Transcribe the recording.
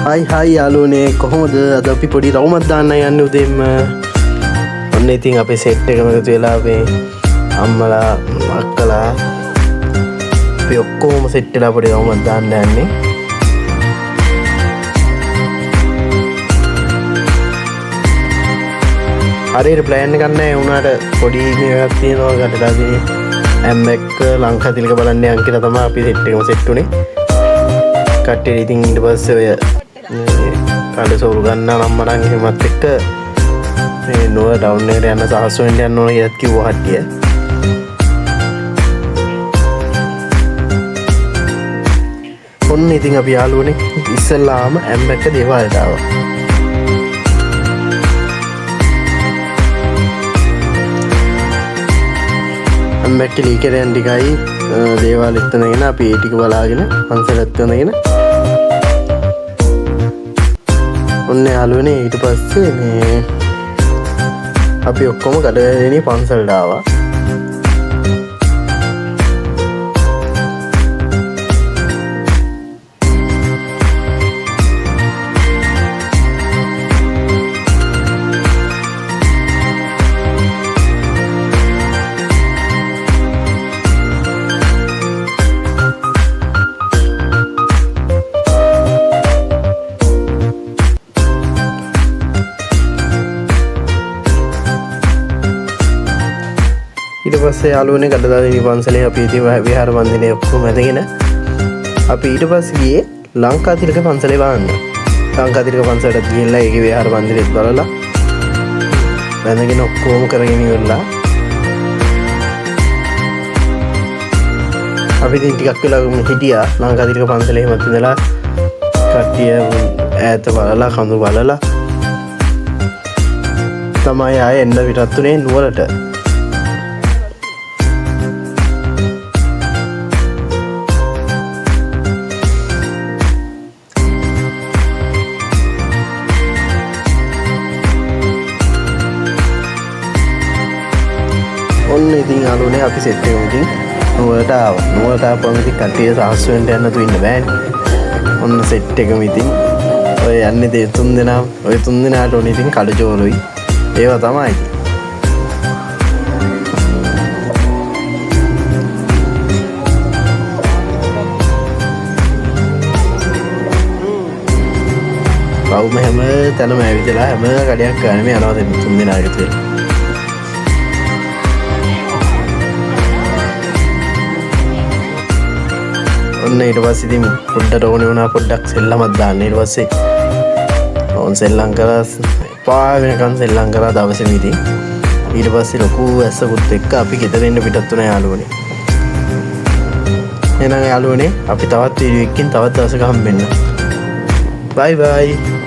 හයි යාළුවනේ කොහොමද අද අපි පොඩි රවුමක් දාන්න යන්නේ උදේම. ඔන්න ඉතින් අපේ සෙට් එකම එකතු වෙලා අපේ අම්මලා අක්කලා අපි ඔක්කොම සෙට් වෙලා පොඩි රවුමක් දාන්න යන්නේ. හරියට ප්ලෑන් එකක් නැහැ වුණාට පොඩි මේකක් තියෙනවා ගැටලාදී M1 ලංකාතිලක බලන්න යන් කියලා තමයි අපි සෙට් එකම සෙට් උනේ. කට්ටිය ඉතින් ඊට පස්සේ ඔය කඩ සෝරු ගන්න අම්මලා එහෙමත් එක්ක මේ නෝ ඩවුන් එකට යන්න සහස් වෙන්න යන්න ඕන කියලාත් කිව්වා කට්ටිය. ඔන්න ඉතින් අපි යාළුවනේ ඉස්සෙල්ලාම M1 දේවාලට ආවා. M1 ලීකරයන් ටිකයි දේවාලෙත් නැගෙන අපි ඒ ටික බලාගෙන පන්සලත් නැගෙන ඔන්න යාළුවනේ ඊට පස්සේ මේ අපි ඔක්කොම කඩවැලේ පන්සලට ආවා. ඊට පස්සේ යාළුවනේ ගඩදාදෙණිය පන්සලේ අපි ඉතින් විහාර මන්දිරේ ඔක්කොම ඇදගෙන අපි ඊට පස්සේ ගියේ ලංකාතිලක පන්සලේ වහන්න. ලංකාතිලක පන්සලට ගිහිල්ලා ඒකේ විහාර මන්දිරෙත් බලලා වැඳගෙන ඔක්කොම කරගෙන ඉවරලා අපි ඉතින් ටිකක් වෙලා හිටියා ලංකාතිලක පන්සලේ එහෙමත් ඉඳලා කට්ටිය ඈත බලලා කඳු බලලා තමයි ආයෙ එන්න පිටත් උනේ නුවරට. ඔන්න ඉතින් යාළුවනේ අපි සෙට් එකම ඉතින් නුවරට ආවා. නුවරට ආපුවම ඉතින් කට්ටිය සාහස් වෙන්න යන්න තු ඉන්න බෑනේ. ඔන්න සෙට් එකම ඉතින් ඔය යන්නේ තුන් දෙනාට ඕනේ ඉතින් කඩජෝරුයි. ඒවා තමයි. රවුම හැම තැනම ඇවිදලා හැම කඩයක් ගන්න යනවා දැන් තුන් දෙනා එකතු වෙලා. ඔන්න ඊට පස්සේ ඉතින් පොඩ්ඩට ඕනේ වුණා පොඩ්ඩක් සෙල්ලමක් දාන්න. ඊට පස්සේ ඕන් සෙල්ලම් කරා පා වෙනකන් සෙල්ලම් කරා දවසේම ඉතින්. ඊට පස්සේ ලොකු ඇස්සකුත් එක්ක අපි ගෙදර එන්න පිටත් වුණා යාළුවනේ. එහෙනම් යාළුවනේ අපි තවත් වීඩියෝ එකකින් තවත් දවසක හම්බෙන්න. බයි බයි.